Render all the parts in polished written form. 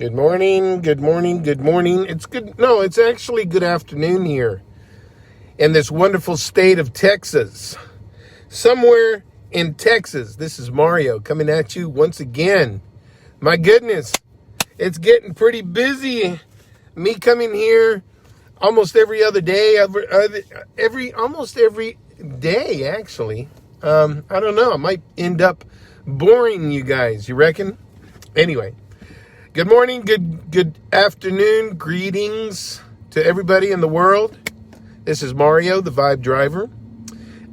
Good morning, good morning, good morning. It's good. No, it's actually good afternoon here in this wonderful state of Texas. Somewhere in Texas, this is Mario coming at you once again. My goodness, it's getting pretty busy. Me coming here almost every other day, almost every day, actually. I don't know. I might end up boring you guys. You reckon? Anyway. Good morning, good afternoon, greetings to everybody in the world. This is Mario-TheVibeDriver.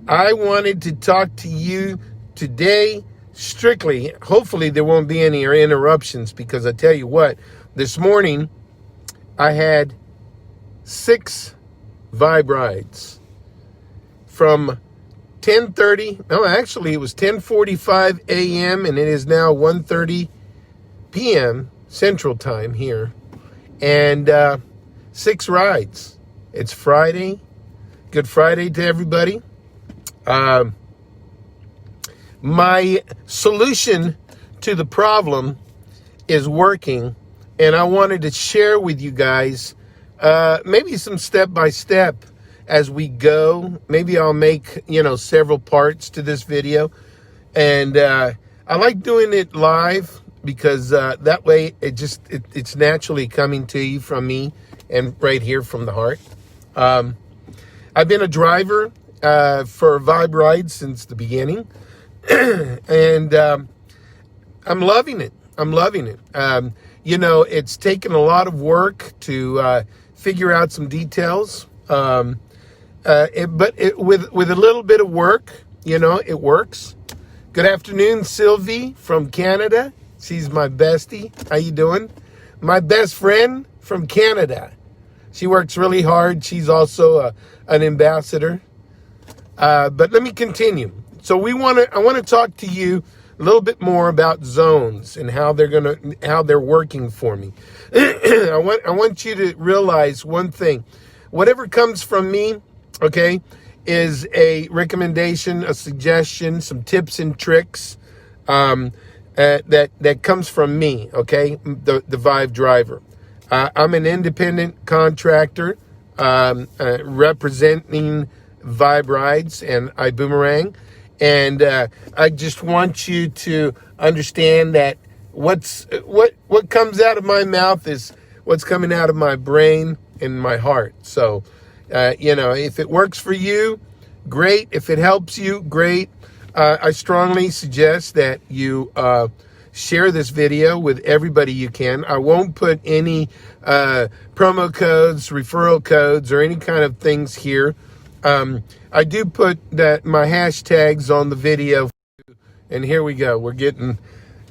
I wanted to talk to you today strictly. Hopefully there won't be any interruptions because I tell you what, this morning I had 6 vibe rides from 10:30. No, actually it was 10:45 a.m. and it is now 1:30 p.m. Central Time here, and 6 rides. It's Friday. Good Friday to everybody. My solution to the problem is working, and I wanted to share with you guys maybe some step-by-step as we go. Maybe I'll make, several parts to this video, and I like doing it live because that way it's naturally coming to you from me and right here from the heart. I've been a driver for Vibe Rides since the beginning, and I'm loving it. It's taken a lot of work to figure out some details, but with a little bit of work, it works. Good afternoon, Sylvie from Canada. She's my bestie. How you doing? My best friend from Canada. She works really hard. She's also an ambassador. But let me continue. So I want to talk to you a little bit more about zones and how they're working for me. I want you to realize one thing. Whatever comes from me, okay, is a recommendation, a suggestion, some tips and tricks. That comes from me, okay, the Vibe Driver. I'm an independent contractor representing Vibe Rides and iBoomerang, and I just want you to understand that what comes out of my mouth is what's coming out of my brain and my heart. So, if it works for you, great. If it helps you, great. I strongly suggest that you share this video with everybody you can. I won't put any promo codes, referral codes, or any kind of things here. I do put my hashtags on the video, and here we go. We're getting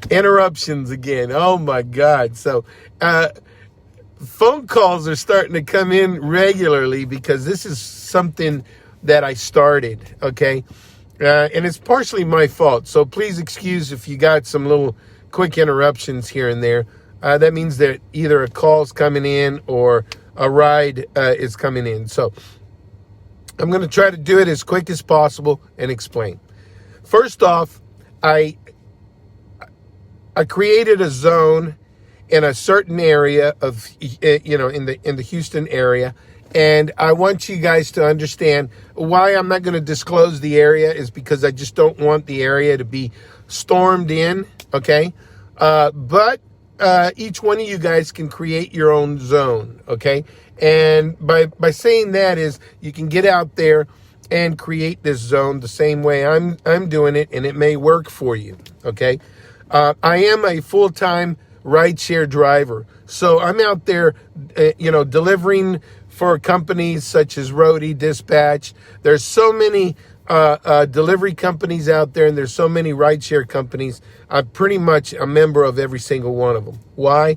interruptions again. Oh my God. So phone calls are starting to come in regularly because this is something that I started, okay? And it's partially my fault, so please excuse if you got some little quick interruptions here and there. That means that either a call's coming in or a ride is coming in. So I'm going to try to do it as quick as possible and explain. First off, I created a zone in a certain area of, in the Houston area. And I want you guys to understand why I'm not going to disclose the area is because I just don't want the area to be stormed in, okay? But each one of you guys can create your own zone, okay? And by saying that is you can get out there and create this zone the same way I'm doing it, and it may work for you, okay? I am a full-time rideshare driver, so I'm out there, delivering for companies such as Roadie, Dispatch. There's so many delivery companies out there, and there's so many rideshare companies. I'm pretty much a member of every single one of them. Why?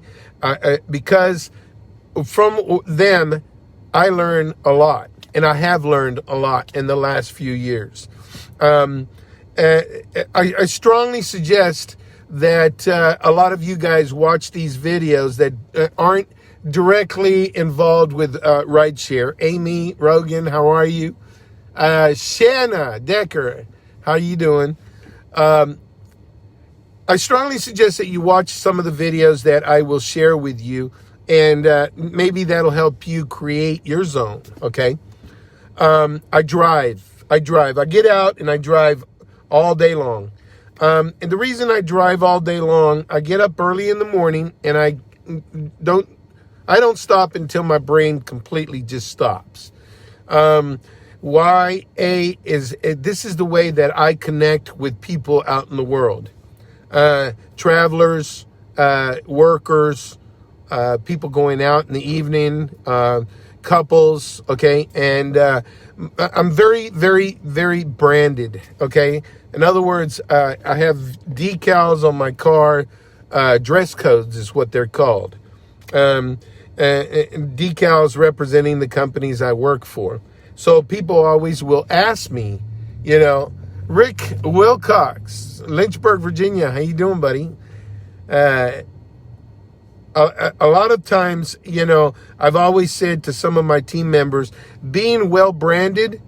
Because from them, I learn a lot, and I have learned a lot in the last few years. I strongly suggest that a lot of you guys watch these videos that aren't directly involved with rideshare. Amy Rogan, how are you? Shanna Decker, how you doing? I strongly suggest that you watch some of the videos that I will share with you, and maybe that'll help you create your zone, okay? I drive. I get out and I drive all day long. And the reason I drive all day long, I get up early in the morning and I don't stop until my brain completely just stops. This is the way that I connect with people out in the world. Travelers, workers, people going out in the evening, couples, okay? And I'm very, very, very branded, okay? In other words, I have decals on my car. Dress codes is what they're called. Decals representing the companies I work for. So people always will ask me, Rick Wilcox, Lynchburg, Virginia, how you doing, buddy? A lot of times, I've always said to some of my team members, being well branded,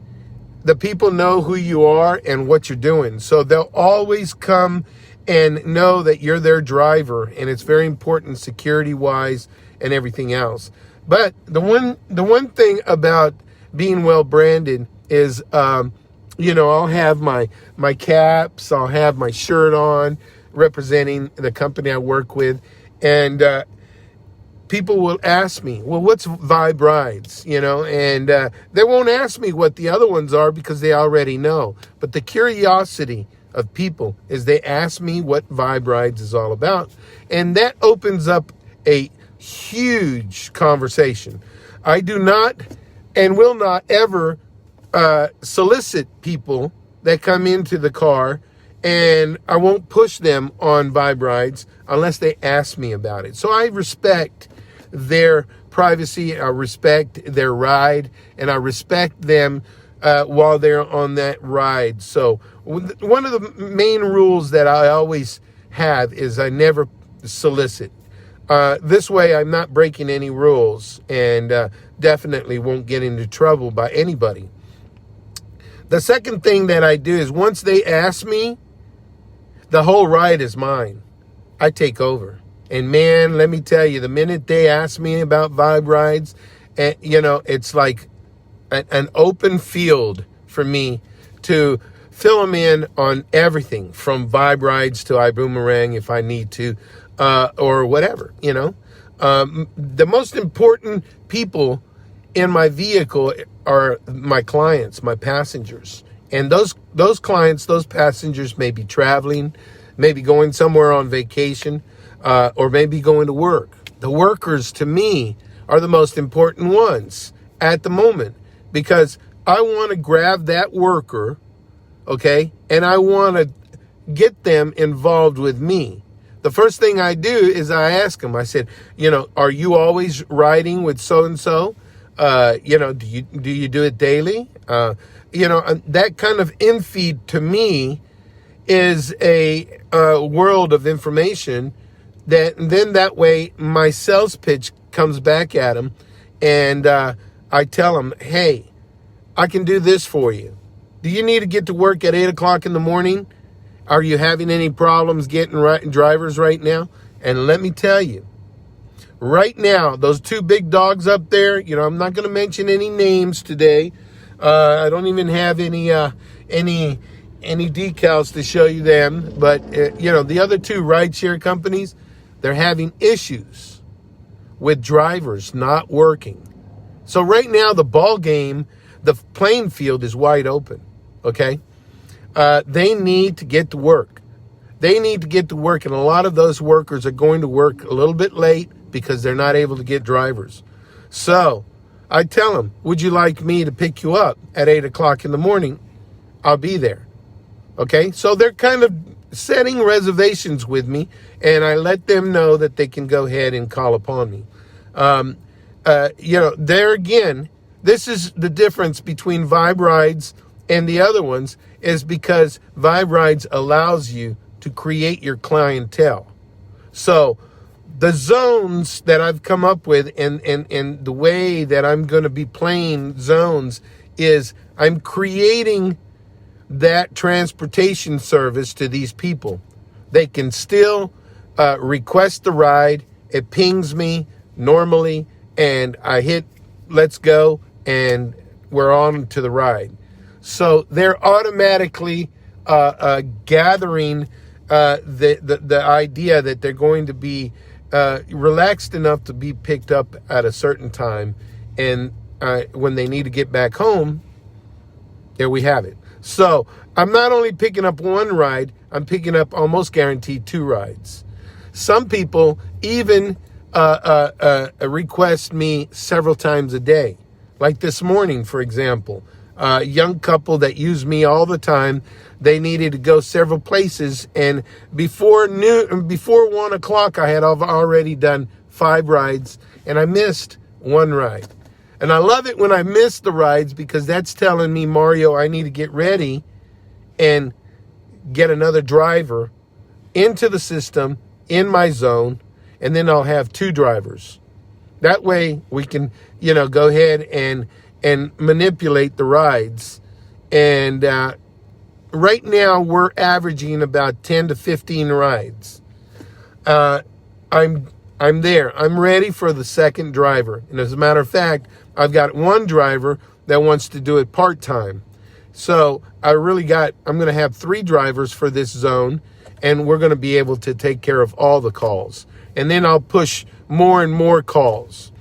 the people know who you are and what you're doing. So they'll always come and know that you're their driver, and it's very important security-wise and everything else. But the one thing about being well branded is, I'll have my caps, I'll have my shirt on representing the company I work with, and people will ask me, well, what's Vibe Rides, and they won't ask me what the other ones are because they already know. But the curiosity of people is they ask me what Vibe Rides is all about, and that opens up a huge conversation. I do not and will not ever solicit people that come into the car, and I won't push them on Vibe Rides unless they ask me about it. So I respect their privacy, I respect their ride, and I respect them while they're on that ride. So one of the main rules that I always have is I never solicit. This way I'm not breaking any rules, and definitely won't get into trouble by anybody. The second thing that I do is once they ask me, the whole ride is mine. I take over. And man, let me tell you, the minute they ask me about Vibe Rides, it's like an open field for me to fill them in on everything from Vibe Rides to iBoomerang if I need to, or whatever, The most important people in my vehicle are my clients, my passengers. And those clients, those passengers may be traveling, maybe going somewhere on vacation, or maybe going to work. The workers, to me, are the most important ones at the moment, because I want to grab that worker, okay, and I want to get them involved with me. The first thing I do is I ask them, I said, are you always riding with so-and-so? Do you do it daily? That kind of in-feed to me is a world of information that way my sales pitch comes back at them, and I tell them, hey, I can do this for you. Do you need to get to work at 8 o'clock in the morning? Are you having any problems getting drivers right now? And let me tell you, right now, those two big dogs up there, I'm not going to mention any names today. I don't even have any decals to show you them. But, the other two rideshare companies, they're having issues with drivers not working. So right now, the ball game, the playing field is wide open, okay? They need to get to work. They need to get to work, and a lot of those workers are going to work a little bit late because they're not able to get drivers. So I tell them, would you like me to pick you up at 8 o'clock in the morning? I'll be there. Okay, so they're kind of setting reservations with me, and I let them know that they can go ahead and call upon me. There again, this is the difference between Vibe Rides and the other ones, is because Vibe Rides allows you to create your clientele. So the zones that I've come up with and the way that I'm going to be playing zones is I'm creating that transportation service to these people. they can still request the ride. It pings me normally, and I hit let's go, and we're on to the ride. So they're automatically gathering the idea that they're going to be relaxed enough to be picked up at a certain time, and when they need to get back home, there we have it. So I'm not only picking up one ride, I'm picking up almost guaranteed 2 rides. Some people even request me several times a day. Like this morning, for example, a young couple that use me all the time, they needed to go several places, and before 1 o'clock, I had already done 5 rides, and I missed 1 ride. And I love it when I miss the rides, because that's telling me, Mario, I need to get ready and get another driver into the system in my zone, and then I'll have 2 drivers. That way we can, go ahead and manipulate the rides. And right now we're averaging about 10 to 15 rides. I'm there. I'm ready for the second driver. And as a matter of fact, I've got 1 driver that wants to do it part-time. So I'm going to have 3 drivers for this zone, and we're going to be able to take care of all the calls. And then I'll push more and more calls.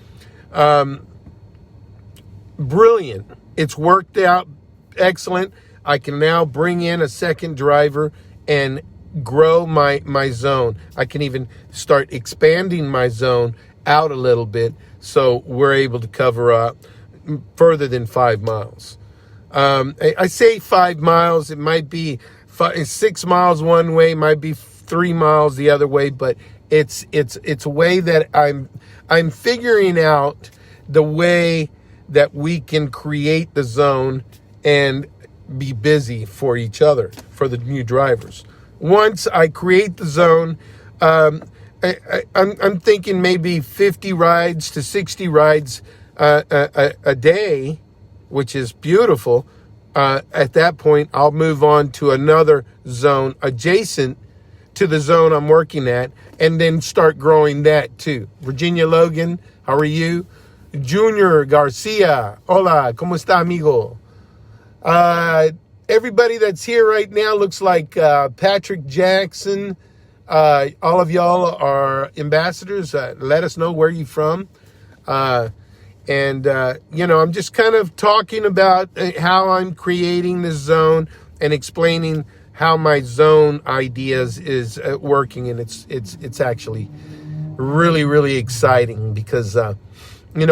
Brilliant. It's worked out excellent. I can now bring in a second driver and grow my zone. I can even start expanding my zone out a little bit, so we're able to cover up further than 5 miles. I say 5 miles. It might be 6 miles one way, might be 3 miles the other way, but it's a way that I'm figuring out the way that we can create the zone and be busy for each other, for the new drivers. Once I create the zone, I'm thinking maybe 50 rides to 60 rides a day, which is beautiful. At that point, I'll move on to another zone adjacent to the zone I'm working at, and then start growing that too. Virginia Logan, how are you? Junior Garcia, hola, ¿cómo está, amigo? Everybody that's here right now looks like Patrick Jackson. All of y'all are ambassadors. Let us know where you're from. I'm just kind of talking about how I'm creating this zone and explaining how my zone ideas is working, and it's actually really, really exciting, because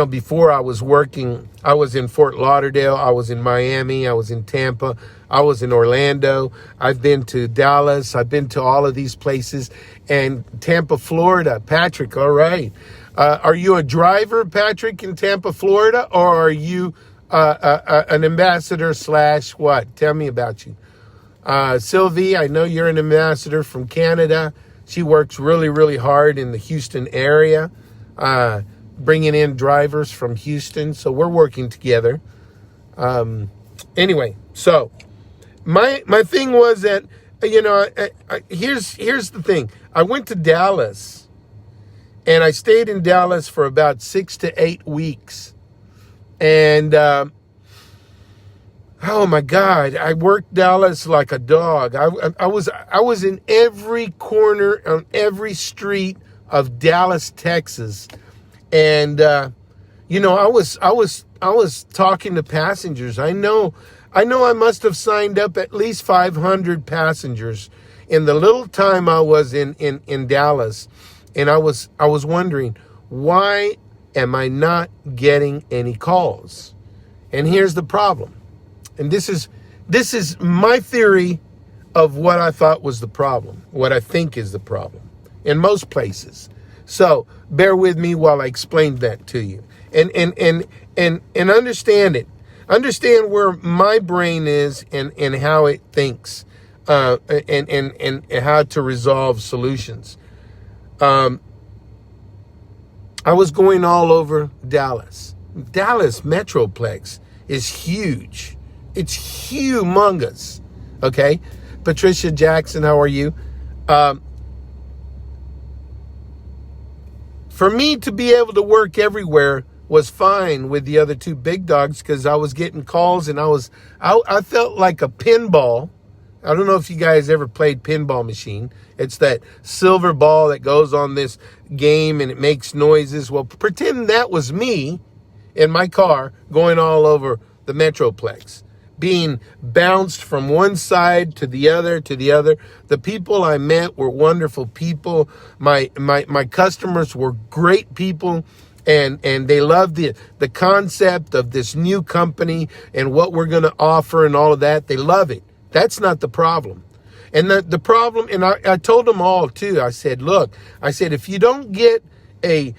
before I was working, I was in Fort Lauderdale, I was in Miami, I was in Tampa, I was in Orlando, I've been to Dallas, I've been to all of these places, and Tampa, Florida. Patrick, all right. Are you a driver, Patrick, in Tampa, Florida, or are you an ambassador / what? Tell me about you. Sylvie, I know you're an ambassador from Canada. She works really, really hard in the Houston area, bringing in drivers from Houston. So we're working together. Anyway, so my thing was that, here's the thing. I went to Dallas, and I stayed in Dallas for about 6 to 8 weeks. And, oh my God, I worked Dallas like a dog. I was in every corner, on every street of Dallas, Texas. And, I was talking to passengers. I know I must have signed up at least 500 passengers in the little time I was in Dallas. And I was wondering, why am I not getting any calls? And here's the problem. And this is my theory of what I thought was the problem, what I think is the problem in most places. So bear with me while I explain that to you, and understand it. Understand where my brain is and how it thinks, and how to resolve solutions. I was going all over Dallas. Dallas Metroplex is huge. It's humongous. Okay. Patricia Jackson, how are you? For me to be able to work everywhere was fine with the other two big dogs because I was getting calls and I felt like a pinball. I don't know if you guys ever played pinball machine. It's that silver ball that goes on this game and it makes noises. Well, pretend that was me in my car going all over the Metroplex, being bounced from one side to the other to the other. The people I met were wonderful people. My customers were great people. And they love the concept of this new company and what we're going to offer and all of that. They love it. That's not the problem. And the problem, and I told them all too, I said, look, I said, if you don't get a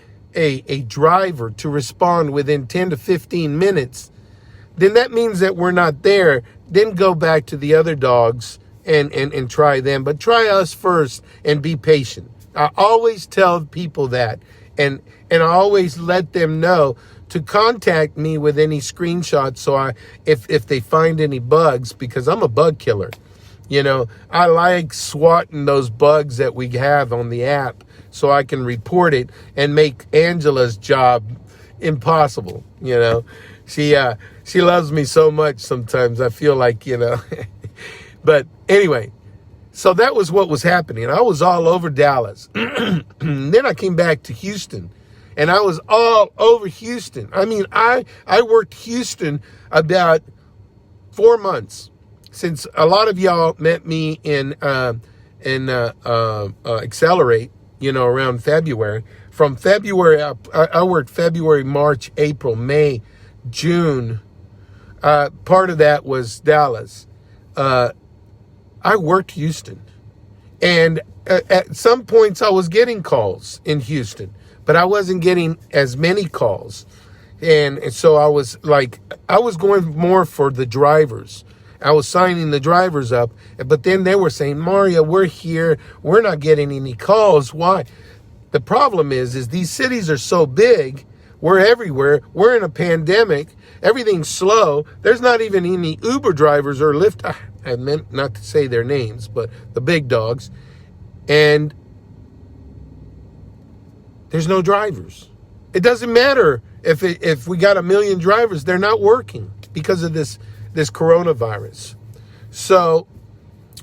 driver to respond within 10 to 15 minutes, then that means that we're not there. Then go back to the other dogs and try them. But try us first and be patient. I always tell people that. And I always let them know to contact me with any screenshots so if they find any bugs, because I'm a bug killer. You know, I like swatting those bugs that we have on the app so I can report it and make Angela's job impossible. You know, she loves me so much sometimes. I feel like, you know, but anyway, so that was what was happening. I was all over Dallas. Then I came back to Houston, and I was all over Houston. I mean, I worked Houston about 4 months, since a lot of y'all met me in Accelerate, you know, around February. From February, I worked February, March, April, May, June. Part of that was Dallas. I worked Houston, and at some points I was getting calls in Houston, but I wasn't getting as many calls. And so I was going more for the drivers. I was signing the drivers up, but then they were saying, Mario, we're here. We're not getting any calls. Why? The problem is these cities are so big. We're everywhere. We're in a pandemic. Everything's slow. There's not even any Uber drivers or Lyft. I meant not to say their names, but the big dogs. And there's no drivers. It doesn't matter if we got 1 million drivers. They're not working because of this coronavirus. So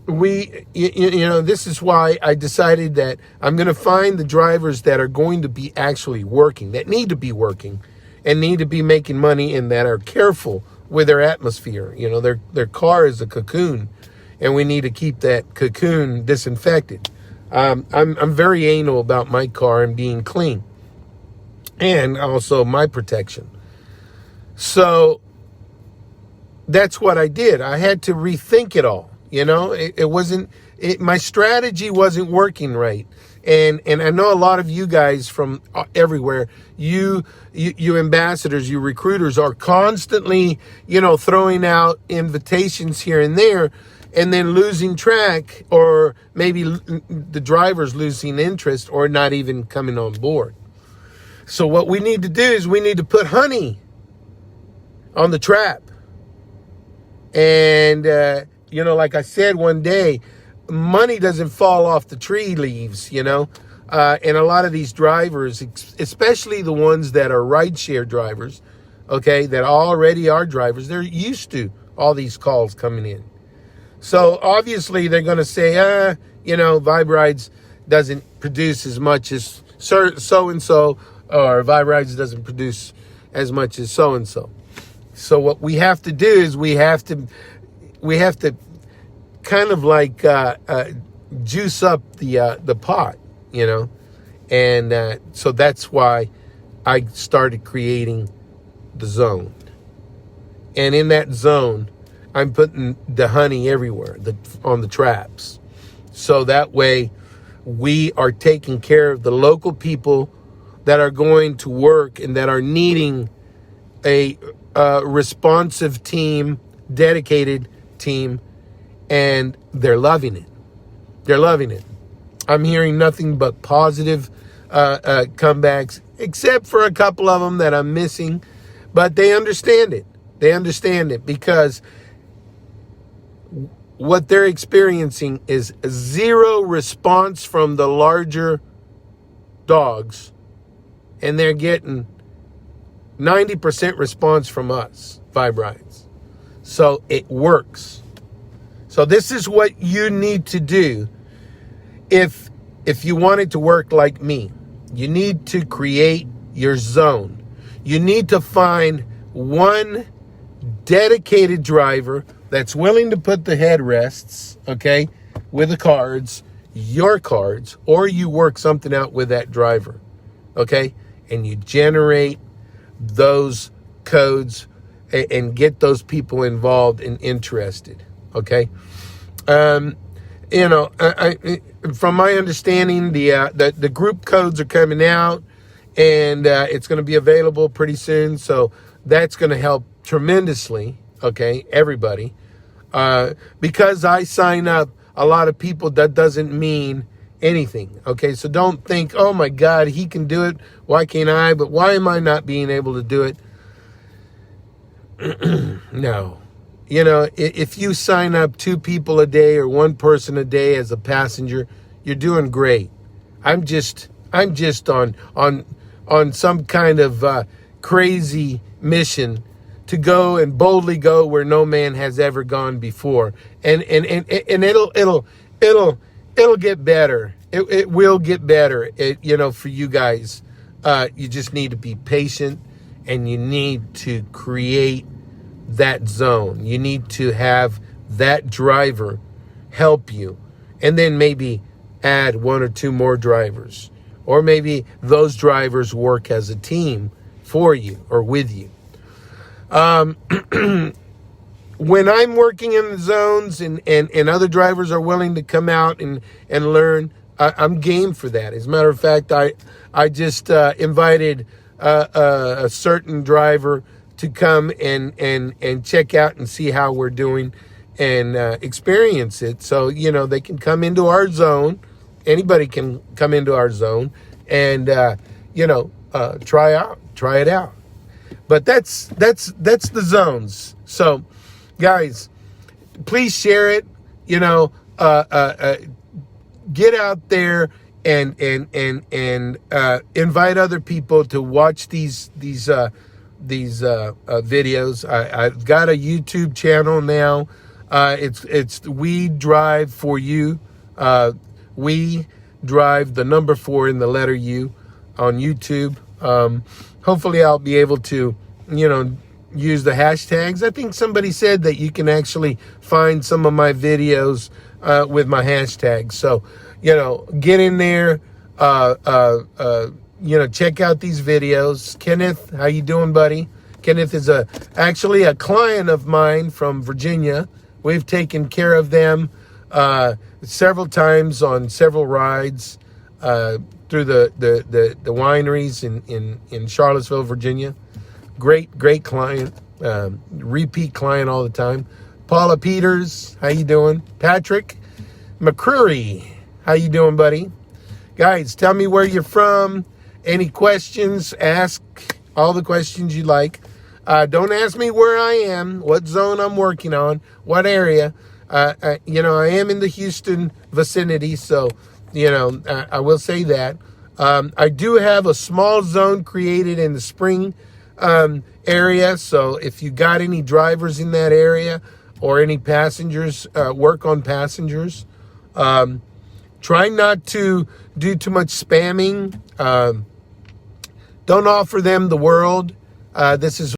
you know, this is why I decided that I'm going to find the drivers that are going to be actually working, that need to be working and need to be making money, and that are careful with their atmosphere. You know, their car is a cocoon, and we need to keep that cocoon disinfected. I'm very anal about my car and being clean, and also my protection. So that's what I did. I had to rethink it all. You know, my strategy wasn't working right. And I know a lot of you guys from everywhere, you ambassadors, you recruiters are constantly, you know, throwing out invitations here and there, and then losing track, or maybe the drivers losing interest or not even coming on board. So what we need to do is we need to put honey on the trap. And, you know, like I said one day, money doesn't fall off the tree leaves, you know. And a lot of these drivers, especially the ones that are rideshare drivers, okay, that already are drivers, they're used to all these calls coming in. So obviously they're going to say, you know, Vibe Rides doesn't produce as much as so-and-so, or Vibe Rides doesn't produce as much as so-and-so. So what we have to do is we have to kind of like juice up the pot, you know. And so that's why I started creating the zone. And in that zone, I'm putting the honey everywhere, on the traps. So that way we are taking care of the local people that are going to work and that are needing a responsive team, dedicated team, and they're loving it. They're loving it. I'm hearing nothing but positive comebacks, except for a couple of them that I'm missing, but they understand it. They understand it because what they're experiencing is zero response from the larger dogs and they're getting 90% response from us, Vibe Rides. So it works. So this is what you need to do if you want it to work like me. You need to create your zone. You need to find one dedicated driver that's willing to put the headrests, okay, with the cards, your cards, or you work something out with that driver, okay, and you generate those codes and get those people involved and interested, okay. From my understanding, the group codes are coming out, and it's going to be available pretty soon. So that's going to help tremendously, okay, everybody. Because I sign up a lot of people, that doesn't mean anything, okay? So don't think, oh my God, he can do it. Why can't I? But why am I not being able to do it? No. You know, if you sign up 2 people a day or 1 person a day as a passenger, you're doing great. I'm just on some kind of crazy mission to go and boldly go where no man has ever gone before, and it'll get better. It will get better. For you guys, you just need to be patient, and you need to create that zone. You need to have that driver help you, and then maybe add 1 or 2 more drivers, or maybe those drivers work as a team for you or with you. When I'm working in the zones and other drivers are willing to come out and learn, I'm game for that. As a matter of fact, I just invited a certain driver to come and check out and see how we're doing and experience it. So, they can come into our zone. Anybody can come into our zone and, try it out. But that's the zones. So, guys, please share it. Get out there and invite other people to watch these videos. I've got a YouTube channel now. It's We Drive for You. We Drive the number 4 in the letter U on YouTube. Hopefully I'll be able to, use the hashtags. I think somebody said that you can actually find some of my videos with my hashtags. So, get in there, check out these videos. Kenneth, how you doing, buddy? Kenneth is actually a client of mine from Virginia. We've taken care of them several times on several rides through the wineries in Charlottesville, Virginia. Great client, repeat client all the time. Paula Peters, how you doing? Patrick McCreary, how you doing, buddy? Guys, tell me where you're from. Any questions, ask all the questions you like. Don't ask me where I am, what zone I'm working on, what area. I am in the Houston vicinity, so, I will say that. I do have a small zone created in the Spring area, so if you got any drivers in that area or any passengers, work on passengers. Try not to do too much spamming. Don't offer them the world. This is